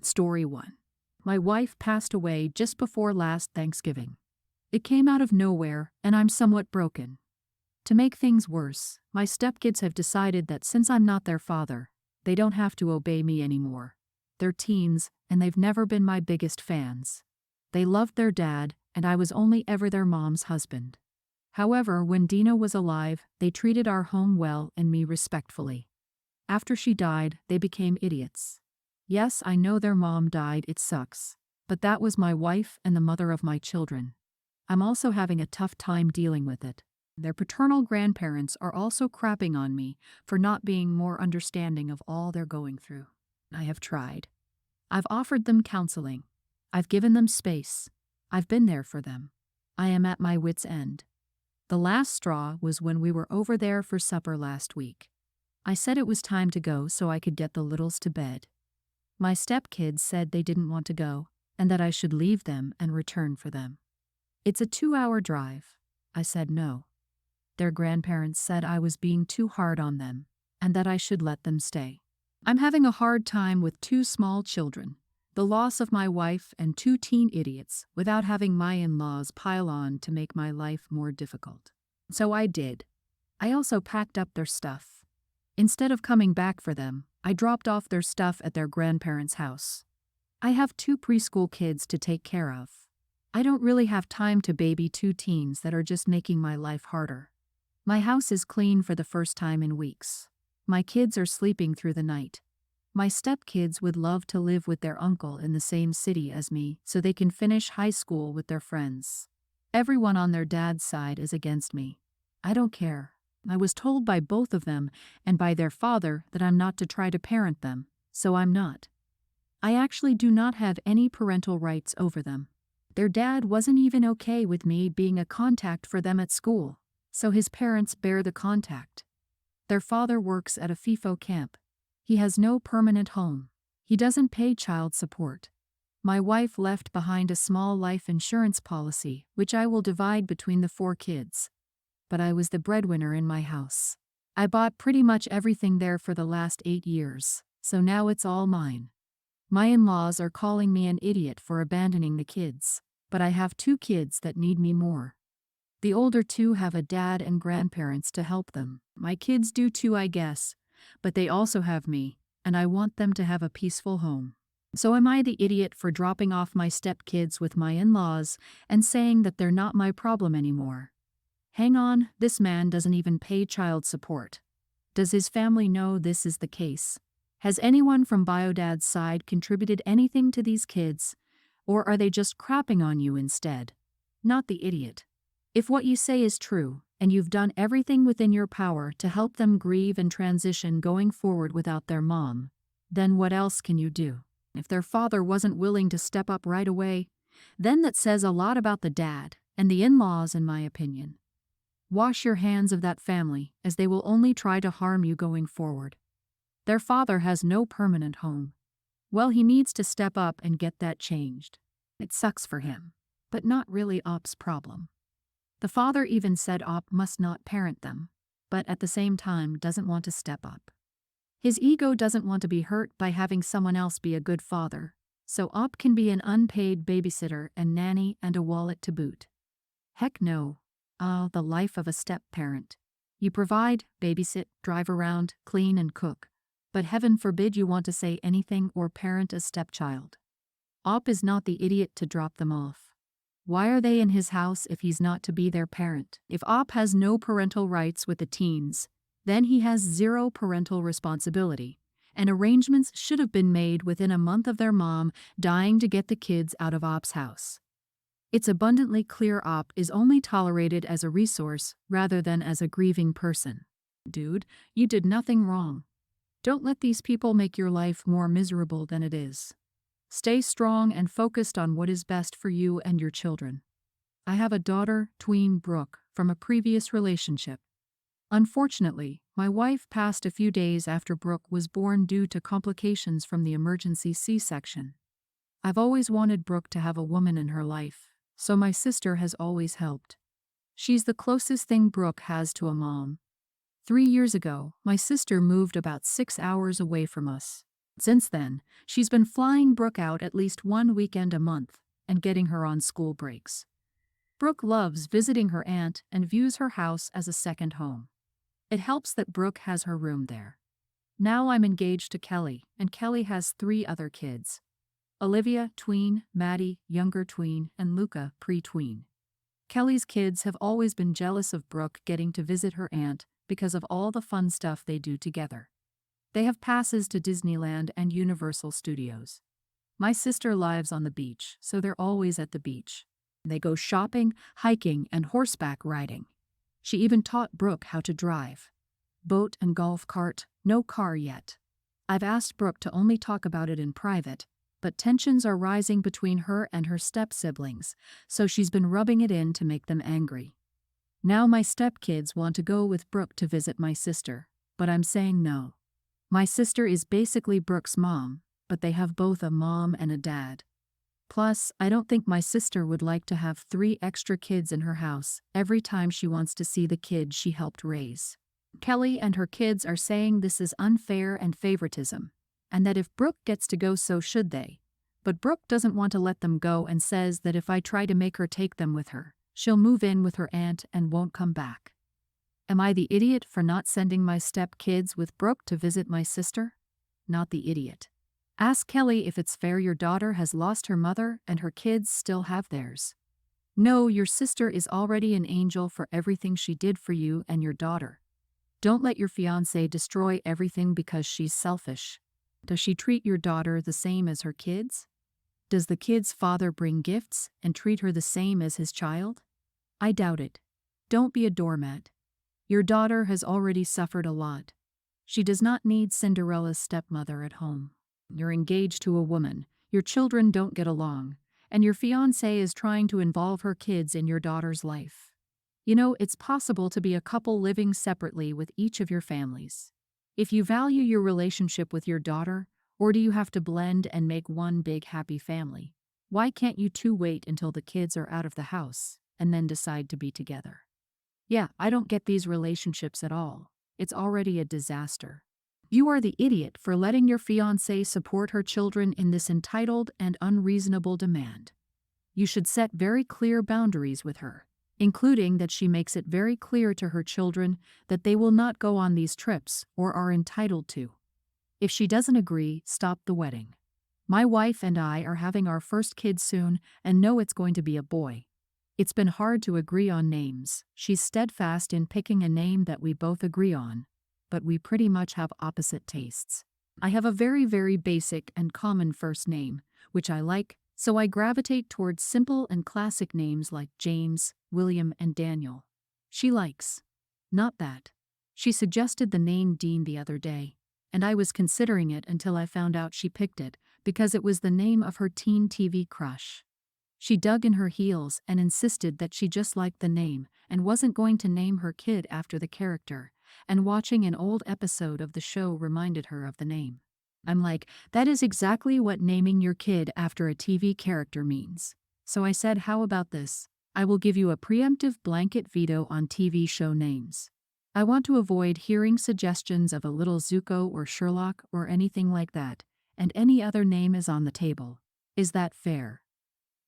Story 1. My wife passed away just before last Thanksgiving. It came out of nowhere, and I'm somewhat broken. To make things worse, my stepkids have decided that since I'm not their father, they don't have to obey me anymore. They're teens, and they've never been my biggest fans. They loved their dad, and I was only ever their mom's husband. However, when Dina was alive, they treated our home well and me respectfully. After she died, they became idiots. Yes, I know their mom died, it sucks. But that was my wife and the mother of my children. I'm also having a tough time dealing with it. Their paternal grandparents are also crapping on me for not being more understanding of all they're going through. I have tried. I've offered them counseling. I've given them space. I've been there for them. I am at my wit's end. The last straw was when we were over there for supper last week. I said it was time to go so I could get the littles to bed. My stepkids said they didn't want to go, and that I should leave them and return for them. It's a 2-hour drive. I said no. Their grandparents said I was being too hard on them, and that I should let them stay. I'm having a hard time with 2 small children, the loss of my wife, and 2 teen idiots, without having my in-laws pile on to make my life more difficult. So I did. I also packed up their stuff. Instead of coming back for them, I dropped off their stuff at their grandparents' house. I have 2 preschool kids to take care of. I don't really have time to baby 2 teens that are just making my life harder. My house is clean for the first time in weeks. My kids are sleeping through the night. My stepkids would love to live with their uncle in the same city as me so they can finish high school with their friends. Everyone on their dad's side is against me. I don't care. I was told by both of them and by their father that I'm not to try to parent them, so I'm not. I actually do not have any parental rights over them. Their dad wasn't even okay with me being a contact for them at school, so his parents bear the contact. Their father works at a FIFO camp. He has no permanent home. He doesn't pay child support. My wife left behind a small life insurance policy, which I will divide between the 4 kids. But I was the breadwinner in my house. I bought pretty much everything there for the last 8 years, so now it's all mine. My in-laws are calling me an idiot for abandoning the kids, but I have 2 kids that need me more. The older 2 have a dad and grandparents to help them. My kids do too, I guess, but they also have me, and I want them to have a peaceful home. So am I the idiot for dropping off my stepkids with my in-laws and saying that they're not my problem anymore? Hang on, this man doesn't even pay child support. Does his family know this is the case? Has anyone from Biodad's side contributed anything to these kids? Or are they just crapping on you instead? Not the idiot. If what you say is true, and you've done everything within your power to help them grieve and transition going forward without their mom, then what else can you do? If their father wasn't willing to step up right away, then that says a lot about the dad and the in-laws, in my opinion. Wash your hands of that family, as they will only try to harm you going forward. Their father has no permanent home. Well, he needs to step up and get that changed. It sucks for him, but not really Op's problem. The father even said Op must not parent them, but at the same time doesn't want to step up. His ego doesn't want to be hurt by having someone else be a good father, so Op can be an unpaid babysitter and nanny and a wallet to boot. Heck no. Ah, the life of a step-parent. You provide, babysit, drive around, clean and cook. But heaven forbid you want to say anything or parent a stepchild. Op is not the idiot to drop them off. Why are they in his house if he's not to be their parent? If Op has no parental rights with the teens, then he has 0 parental responsibility, and arrangements should have been made within a month of their mom dying to get the kids out of Op's house. It's abundantly clear Op is only tolerated as a resource rather than as a grieving person. Dude, you did nothing wrong. Don't let these people make your life more miserable than it is. Stay strong and focused on what is best for you and your children. I have a daughter, tween Brooke, from a previous relationship. Unfortunately, my wife passed a few days after Brooke was born due to complications from the emergency C-section. I've always wanted Brooke to have a woman in her life, so my sister has always helped. She's the closest thing Brooke has to a mom. 3 years ago, my sister moved about 6 hours away from us. Since then, she's been flying Brooke out at least one weekend a month and getting her on school breaks. Brooke loves visiting her aunt and views her house as a second home. It helps that Brooke has her room there. Now I'm engaged to Kelly, and Kelly has 3 other kids. Olivia, tween, Maddie, younger tween, and Luca, pre-tween. Kelly's kids have always been jealous of Brooke getting to visit her aunt because of all the fun stuff they do together. They have passes to Disneyland and Universal Studios. My sister lives on the beach, so they're always at the beach. They go shopping, hiking, and horseback riding. She even taught Brooke how to drive. Boat and golf cart, no car yet. I've asked Brooke to only talk about it in private, but tensions are rising between her and her step-siblings, so she's been rubbing it in to make them angry. Now my stepkids want to go with Brooke to visit my sister, but I'm saying no. My sister is basically Brooke's mom, but they have both a mom and a dad. Plus, I don't think my sister would like to have 3 extra kids in her house every time she wants to see the kid she helped raise. Kelly and her kids are saying this is unfair and favoritism, and that if Brooke gets to go, so should they. But Brooke doesn't want to let them go and says that if I try to make her take them with her, she'll move in with her aunt and won't come back. Am I the idiot for not sending my step-kids with Brooke to visit my sister? Not the idiot. Ask Kelly if it's fair your daughter has lost her mother and her kids still have theirs. No, your sister is already an angel for everything she did for you and your daughter. Don't let your fiancé destroy everything because she's selfish. Does she treat your daughter the same as her kids? Does the kid's father bring gifts and treat her the same as his child? I doubt it. Don't be a doormat. Your daughter has already suffered a lot. She does not need Cinderella's stepmother at home. You're engaged to a woman, your children don't get along, and your fiancé is trying to involve her kids in your daughter's life. You know, it's possible to be a couple living separately with each of your families. If you value your relationship with your daughter, or do you have to blend and make one big happy family? Why can't you two wait until the kids are out of the house and then decide to be together? Yeah, I don't get these relationships at all. It's already a disaster. You are the idiot for letting your fiancé support her children in this entitled and unreasonable demand. You should set very clear boundaries with her, including that she makes it very clear to her children that they will not go on these trips or are entitled to. If she doesn't agree, stop the wedding. My wife and I are having our first kid soon and know it's going to be a boy. It's been hard to agree on names. She's steadfast in picking a name that we both agree on, but we pretty much have opposite tastes. I have a very, very basic and common first name, which I like, so I gravitate towards simple and classic names like James, William, and Daniel. She likes. Not that. She suggested the name Dean the other day, and I was considering it until I found out she picked it because it was the name of her teen TV crush. She dug in her heels and insisted that she just liked the name and wasn't going to name her kid after the character, and watching an old episode of the show reminded her of the name. I'm like, that is exactly what naming your kid after a TV character means. So I said, how about this? I will give you a preemptive blanket veto on TV show names. I want to avoid hearing suggestions of a little Zuko or Sherlock or anything like that, and any other name is on the table. Is that fair?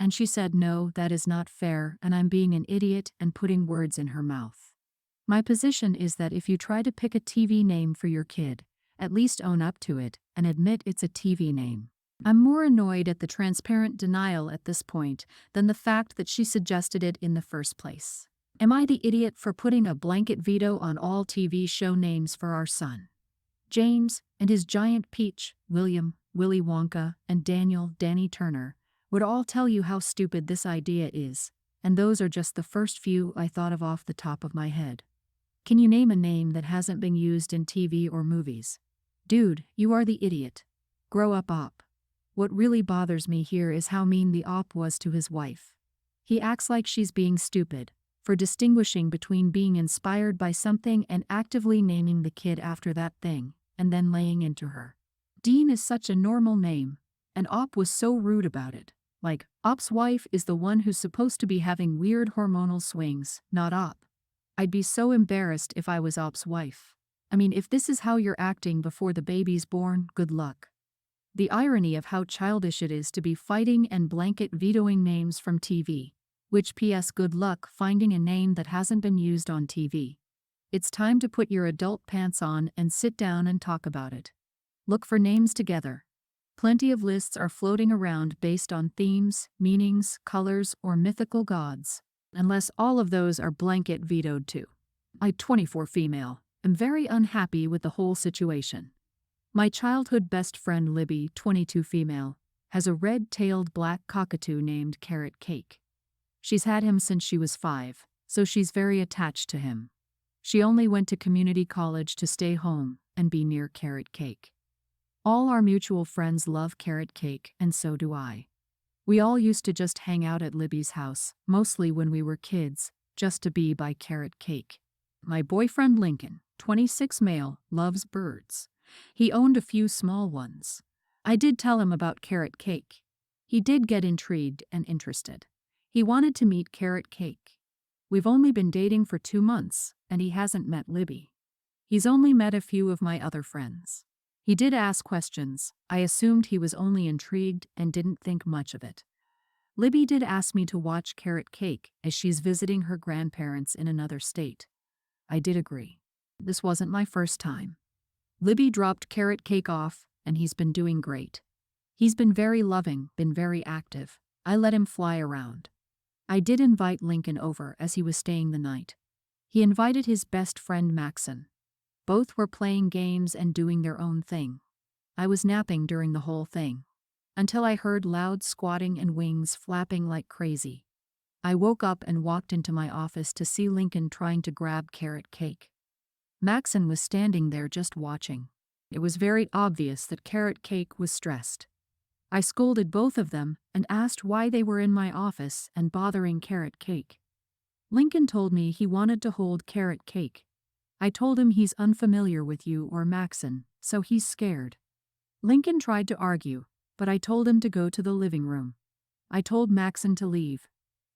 And she said, no, that is not fair, and I'm being an idiot and putting words in her mouth. My position is that if you try to pick a TV name for your kid, at least own up to it and admit it's a TV name. I'm more annoyed at the transparent denial at this point than the fact that she suggested it in the first place. Am I the idiot for putting a blanket veto on all TV show names for our son? James and his giant peach, William, Willy Wonka, and Daniel, Danny Turner, would all tell you how stupid this idea is, and those are just the first few I thought of off the top of my head. Can you name a name that hasn't been used in TV or movies? Dude, you are the idiot. Grow up, op. What really bothers me here is how mean the op was to his wife. He acts like she's being stupid for distinguishing between being inspired by something and actively naming the kid after that thing, and then laying into her. Dean is such a normal name, and op was so rude about it. Like, op's wife is the one who's supposed to be having weird hormonal swings, not op. I'd be so embarrassed if I was op's wife. I mean, if this is how you're acting before the baby's born, good luck. The irony of how childish it is to be fighting and blanket vetoing names from TV. Which PS good luck finding a name that hasn't been used on TV. It's time to put your adult pants on and sit down and talk about it. Look for names together. Plenty of lists are floating around based on themes, meanings, colors, or mythical gods. Unless all of those are blanket vetoed too. I, 24 female, am very unhappy with the whole situation. My childhood best friend Libby, 22 female, has a red-tailed black cockatoo named Carrot Cake. She's had him since she was 5, so she's very attached to him. She only went to community college to stay home and be near Carrot Cake. All our mutual friends love Carrot Cake, and so do I. We all used to just hang out at Libby's house, mostly when we were kids, just to be by Carrot Cake. My boyfriend Lincoln, 26 male, loves birds. He owned a few small ones. I did tell him about Carrot Cake. He did get intrigued and interested. He wanted to meet Carrot Cake. We've only been dating for 2 months, and he hasn't met Libby. He's only met a few of my other friends. He did ask questions. I assumed he was only intrigued and didn't think much of it. Libby did ask me to watch Carrot Cake as she's visiting her grandparents in another state. I did agree. This wasn't my first time. Libby dropped Carrot Cake off, and he's been doing great. He's been very loving, been very active. I let him fly around. I did invite Lincoln over as he was staying the night. He invited his best friend Maxon. Both were playing games and doing their own thing. I was napping during the whole thing, until I heard loud squatting and wings flapping like crazy. I woke up and walked into my office to see Lincoln trying to grab Carrot Cake. Maxon was standing there just watching. It was very obvious that Carrot Cake was stressed. I scolded both of them and asked why they were in my office and bothering Carrot Cake. Lincoln told me he wanted to hold Carrot Cake. I told him he's unfamiliar with you or Maxon, so he's scared. Lincoln tried to argue, but I told him to go to the living room. I told Maxon to leave.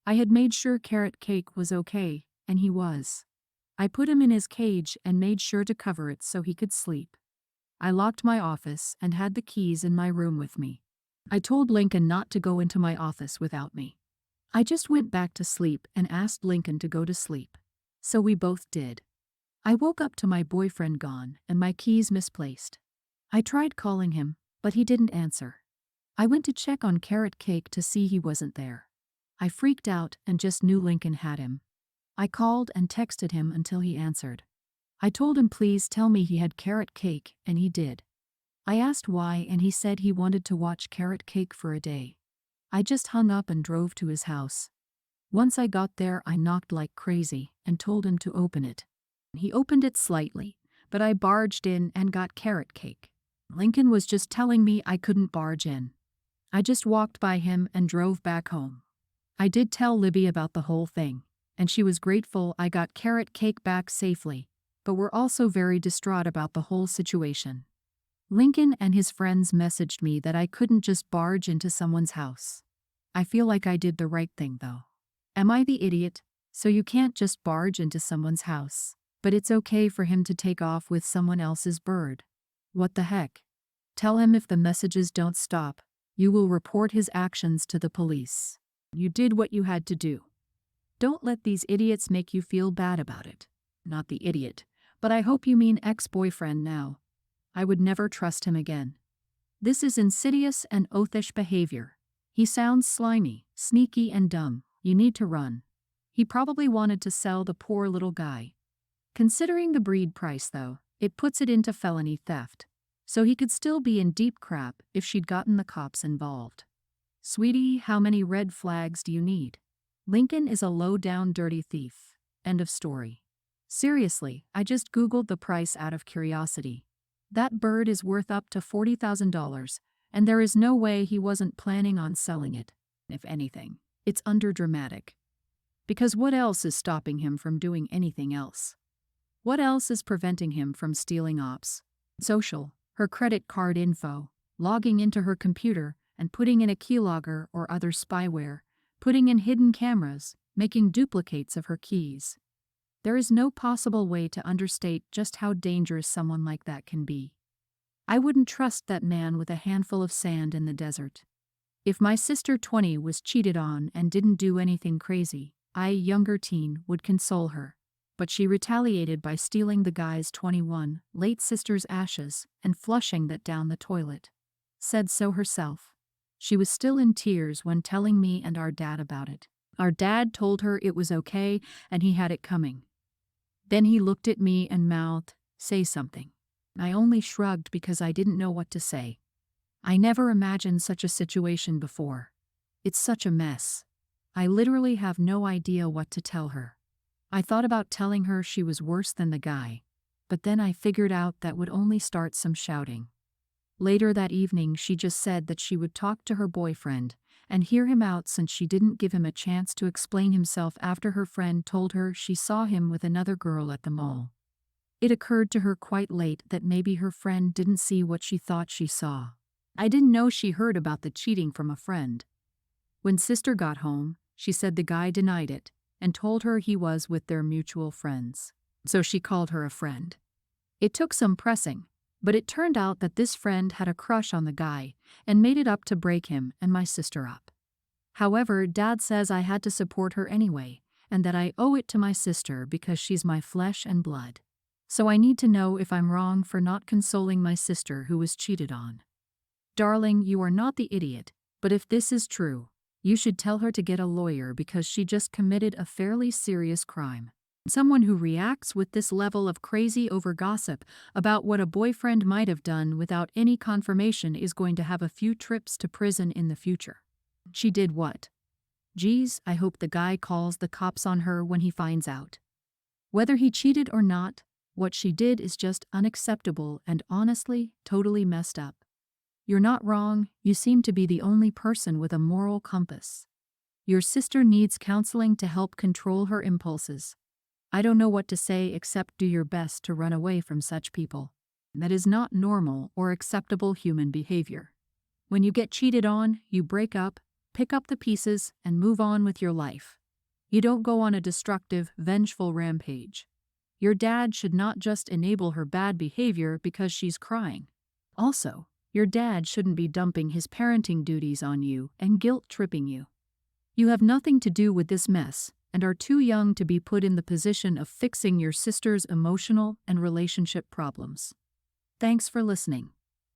I had made sure Carrot Cake was okay, and he was. I put him in his cage and made sure to cover it so he could sleep. I locked my office and had the keys in my room with me. I told Lincoln not to go into my office without me. I just went back to sleep and asked Lincoln to go to sleep. So we both did. I woke up to my boyfriend gone and my keys misplaced. I tried calling him, but he didn't answer. I went to check on Carrot Cake to see he wasn't there. I freaked out and just knew Lincoln had him. I called and texted him until he answered. I told him please tell me he had Carrot Cake, and he did. I asked why and he said he wanted to watch Carrot Cake for a day. I just hung up and drove to his house. Once I got there I knocked like crazy and told him to open it. He opened it slightly, but I barged in and got Carrot Cake. Lincoln was just telling me I couldn't barge in. I just walked by him and drove back home. I did tell Libby about the whole thing, and she was grateful I got Carrot Cake back safely, but we're also very distraught about the whole situation. Lincoln and his friends messaged me that I couldn't just barge into someone's house. I feel like I did the right thing though. Am I the idiot? So you can't just barge into someone's house, but it's okay for him to take off with someone else's bird. What the heck? Tell him if the messages don't stop, you will report his actions to the police. You did what you had to do. Don't let these idiots make you feel bad about it. Not the idiot, but I hope you mean ex-boyfriend now. I would never trust him again. This is insidious and oathish behavior. He sounds slimy, sneaky and dumb. You need to run. He probably wanted to sell the poor little guy. Considering the breed price though, it puts it into felony theft. So he could still be in deep crap if she'd gotten the cops involved. Sweetie, how many red flags do you need? Lincoln is a low-down dirty thief. End of story. Seriously, I just Googled the price out of curiosity. That bird is worth up to $40,000, and there is no way he wasn't planning on selling it. If anything, it's underdramatic. Because what else is stopping him from doing anything else? What else is preventing him from stealing ops? Social, her credit card info, logging into her computer and putting in a keylogger or other spyware, putting in hidden cameras, making duplicates of her keys. There is no possible way to understate just how dangerous someone like that can be. I wouldn't trust that man with a handful of sand in the desert. If my sister 20 was cheated on and didn't do anything crazy, I, younger teen, would console her. But she retaliated by stealing the guy's 21 late sister's ashes and flushing that down the toilet. Said so herself. She was still in tears when telling me and our dad about it. Our dad told her it was okay and he had it coming. Then he looked at me and mouthed, "Say something." I only shrugged because I didn't know what to say. I never imagined such a situation before. It's such a mess. I literally have no idea what to tell her. I thought about telling her she was worse than the guy, but then I figured out that would only start some shouting. Later that evening, she just said that she would talk to her boyfriend and hear him out since she didn't give him a chance to explain himself after her friend told her she saw him with another girl at the mall. It occurred to her quite late that maybe her friend didn't see what she thought she saw. I didn't know she heard about the cheating from a friend. When sister got home, she said the guy denied it and told her he was with their mutual friends. So she called her a friend. It took some pressing, but it turned out that this friend had a crush on the guy and made it up to break him and my sister up. However, Dad says I had to support her anyway, and that I owe it to my sister because she's my flesh and blood. So I need to know if I'm wrong for not consoling my sister who was cheated on. Darling, you are not the idiot, but if this is true, you should tell her to get a lawyer because she just committed a fairly serious crime. Someone who reacts with this level of crazy over gossip about what a boyfriend might have done without any confirmation is going to have a few trips to prison in the future. She did what? Geez, I hope the guy calls the cops on her when he finds out. Whether he cheated or not, what she did is just unacceptable and honestly, totally messed up. You're not wrong, you seem to be the only person with a moral compass. Your sister needs counseling to help control her impulses. I don't know what to say except do your best to run away from such people. That is not normal or acceptable human behavior. When you get cheated on, you break up, pick up the pieces, and move on with your life. You don't go on a destructive, vengeful rampage. Your dad should not just enable her bad behavior because she's crying. Also, your dad shouldn't be dumping his parenting duties on you and guilt-tripping you. You have nothing to do with this mess and are too young to be put in the position of fixing your sister's emotional and relationship problems. Thanks for listening.